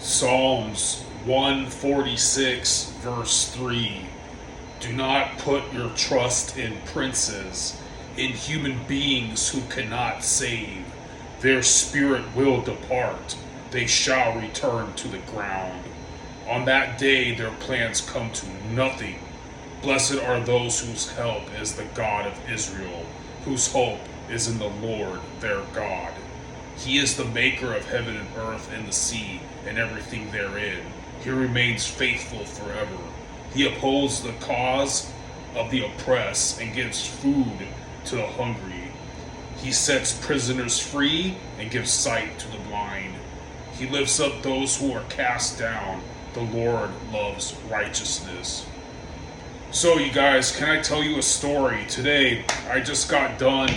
Psalms 146 verse 3. Do not put your trust in princes, in human beings who cannot save. Their spirit will depart. They shall return to the ground. On that day their plans come to nothing. Blessed are those whose help is the God of Israel, whose hope is in the Lord their God. He is the maker of heaven and earth and the sea and everything therein. He remains faithful forever. He upholds the cause of the oppressed and gives food to the hungry. He sets prisoners free and gives sight to the blind. He lifts up those who are cast down. The Lord loves righteousness. So you guys, can I tell you a story? Today, I just got done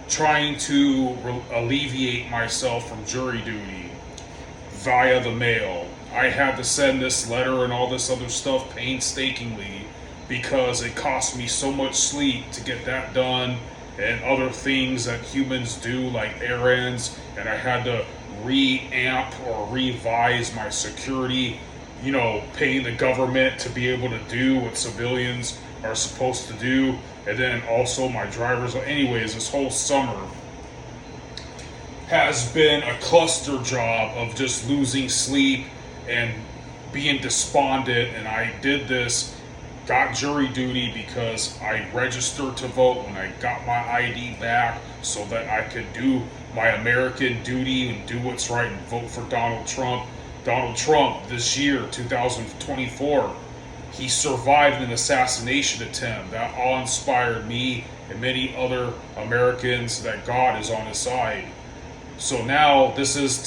trying to alleviate myself from jury duty via the mail. I had to send this letter and all this other stuff painstakingly because it cost me so much sleep to get that done and other things that humans do like errands, and I had to reamp or revise my security, paying the government to be able to do what civilians are supposed to do, and then also my drivers. Anyways, this whole summer has been a cluster job of just losing sleep and being despondent, and I did this, got jury duty because I registered to vote when I got my ID back so that I could do my American duty and do what's right and vote for Donald Trump. Donald Trump this year, 2024, he survived an assassination attempt. That awe-inspired me and many other Americans that God is on his side. So now this is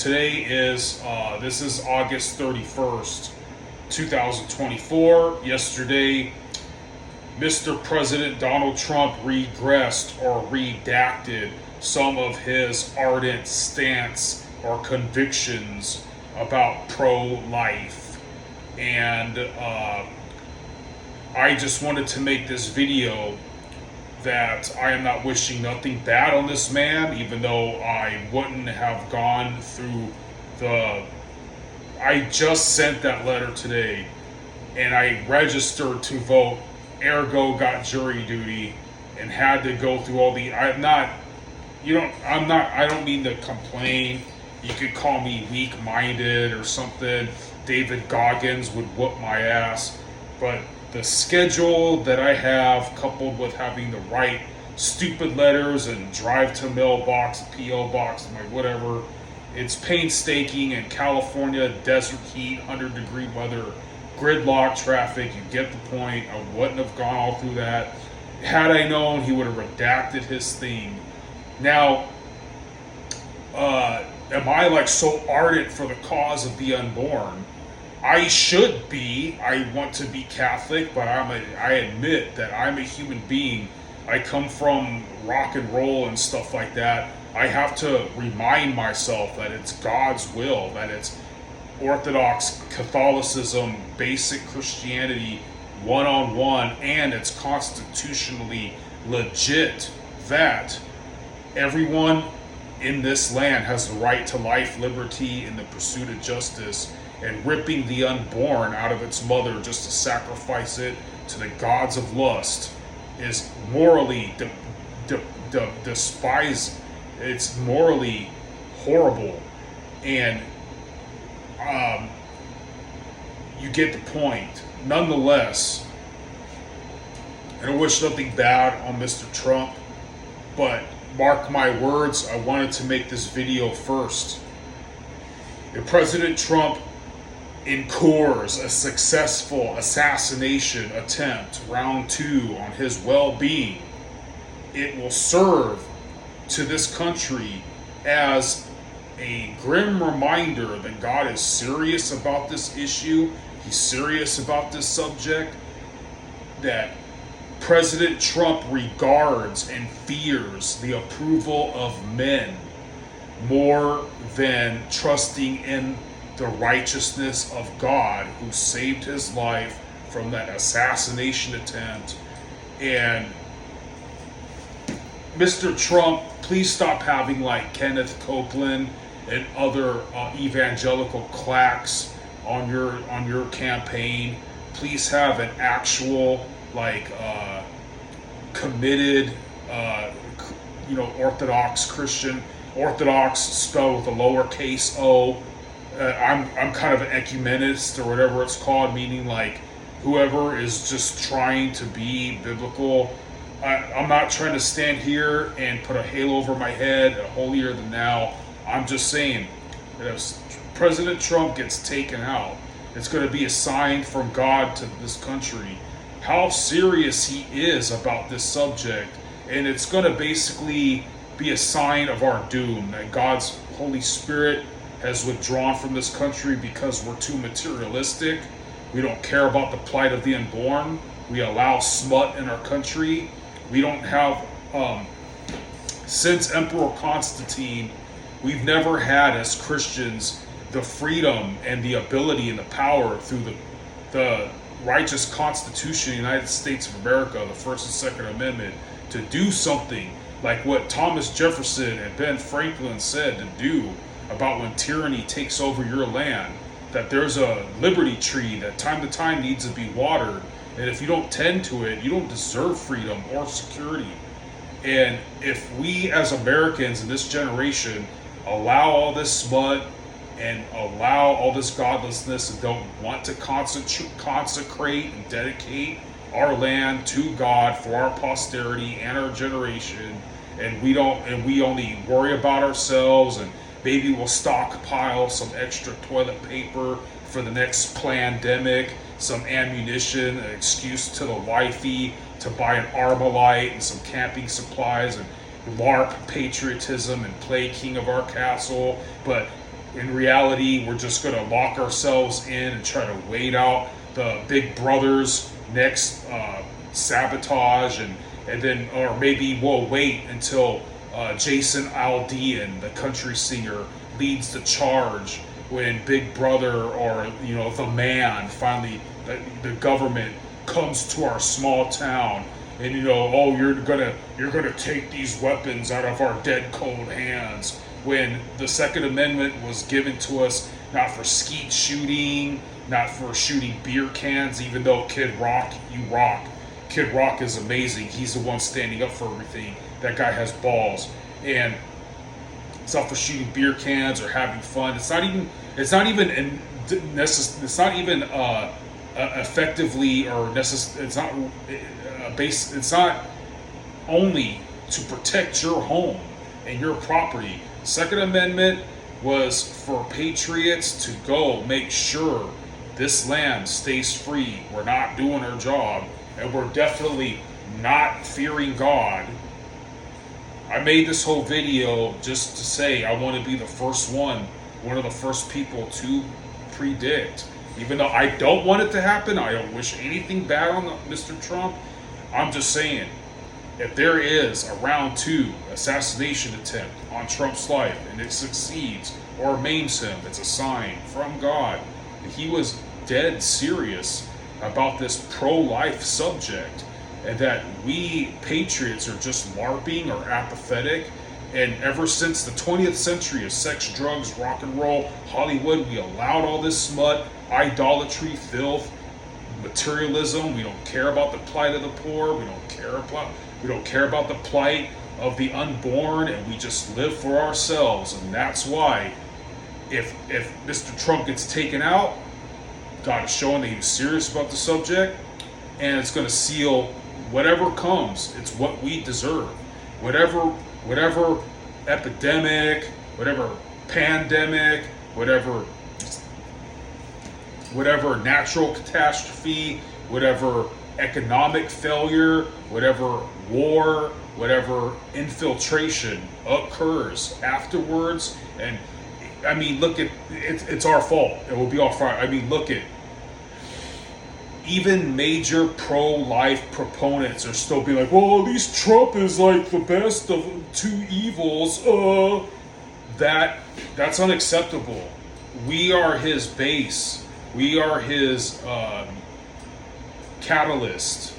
August 31st, 2024. Yesterday, Mr. President Donald Trump regressed or redacted some of his ardent stance or convictions about pro-life. And I just wanted to make this video that I am not wishing nothing bad on this man, even though I wouldn't have gone through I just sent that letter today and I registered to vote, ergo got jury duty and had to go through all the, I don't mean to complain. You could call me weak-minded or something. David Goggins would whoop my ass. But the schedule that I have, coupled with having to write stupid letters and drive to mailbox, P.O. box, my whatever, it's painstaking in California, desert heat, 100-degree weather, gridlock traffic. You get the point. I wouldn't have gone all through that. Had I known, he would have redacted his thing. Now, am I so ardent for the cause of the unborn? I should be. I want to be Catholic, but I admit that I'm a human being. I come from rock and roll and stuff like that. I have to remind myself that it's God's will, that it's Orthodox Catholicism, basic Christianity, one-on-one, and it's constitutionally legit that everyone in this land has the right to life, liberty, and the pursuit of justice, and ripping the unborn out of its mother just to sacrifice it to the gods of lust is morally despised. It's morally horrible, and you get the point. Nonetheless, I don't wish nothing bad on Mr. Trump, but mark my words, I wanted to make this video first. If President Trump incurs a successful assassination attempt, round 2, on his well-being, it will serve to this country as a grim reminder that God is serious about this issue. He's serious about this subject, that President Trump regards and fears the approval of men more than trusting in the righteousness of God, who saved his life from that assassination attempt. And Mr. Trump, please stop having Kenneth Copeland and other evangelical claques on your campaign. Please have an actual committed Orthodox Christian, Orthodox spelled with a lowercase o. I'm kind of an ecumenist or whatever it's called, meaning like whoever is just trying to be biblical. I'm not trying to stand here and put a halo over my head, a holier than thou. I'm just saying that if President Trump gets taken out, it's going to be a sign from God to this country how serious he is about this subject. And it's going to basically be a sign of our doom, that God's Holy Spirit has withdrawn from this country because we're too materialistic. We don't care about the plight of the unborn. We allow smut in our country. We don't have, since Emperor Constantine, we've never had as Christians the freedom and the ability and the power through the righteous Constitution of the United States of America, the First and Second Amendment, to do something like what Thomas Jefferson and Ben Franklin said to do about when tyranny takes over your land, that there's a liberty tree that time to time needs to be watered, and if you don't tend to it, you don't deserve freedom or security. And if we as Americans in this generation allow all this smut and allow all this godlessness and don't want to consecrate and dedicate our land to God for our posterity and our generation, and we only worry about ourselves, and maybe we'll stockpile some extra toilet paper for the next pandemic, some ammunition, an excuse to the wifey to buy an Armalite and some camping supplies, and LARP patriotism and play king of our castle. But in reality, we're just going to lock ourselves in and try to wait out the big brother's next sabotage, and then, or maybe we'll wait until Jason Aldean, the country singer, leads the charge when Big Brother or the man finally, the government comes to our small town, and you're gonna take these weapons out of our dead cold hands, when the Second Amendment was given to us not for skeet shooting, not for shooting beer cans, even though Kid Rock, you rock. Kid Rock is amazing. He's the one standing up for everything. That guy has balls. And it's not for shooting beer cans or having fun. It's not even effectively or it's not only to protect your home and your property. Second Amendment was for patriots to go make sure this land stays free. We're not doing our job, and we're definitely not fearing God. I made this whole video just to say I want to be the first one of the first people to predict. Even though I don't want it to happen, I don't wish anything bad on Mr. Trump. I'm just saying, if there is a round 2 assassination attempt on Trump's life and it succeeds or maims him, it's a sign from God that he was dead serious about this pro-life subject, and that we patriots are just LARPing or apathetic. And ever since the 20th century of sex, drugs, rock and roll, Hollywood, we allowed all this smut, idolatry, filth, materialism. We don't care about the plight of the poor. We don't care about the plight of the unborn, and we just live for ourselves. And that's why if Mr. Trump gets taken out, God is showing that he's serious about the subject, and it's going to seal whatever comes. It's what we deserve. Whatever epidemic, whatever pandemic, whatever natural catastrophe, whatever economic failure, whatever war, whatever infiltration occurs afterwards. And I mean, look at it's our fault. It will be our fault. I mean, look at even major pro-life proponents are still being like, well, at least Trump is like the best of two evils. That's unacceptable. We are his base. We are his catalyst.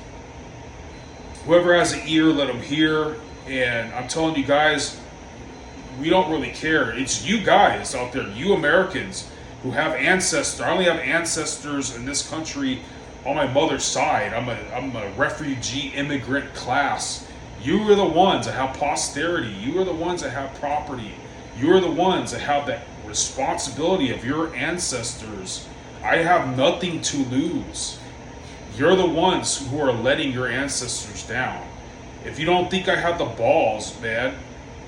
Whoever has an ear, let him hear. And I'm telling you guys, we don't really care. It's you guys out there, you Americans, who have ancestors. I only have ancestors in this country on my mother's side. I'm a refugee immigrant class. You are the ones that have posterity. You are the ones that have property. You are the ones that have the responsibility of your ancestors. I have nothing to lose. You're the ones who are letting your ancestors down. If you don't think I have the balls, man,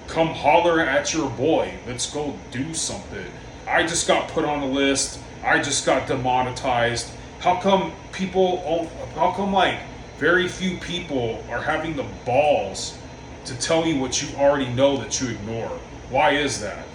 come holler at your boy. Let's go do something. I just got put on a list. I just got demonetized. How come like very few people are having the balls to tell you what you already know that you ignore? Why is that?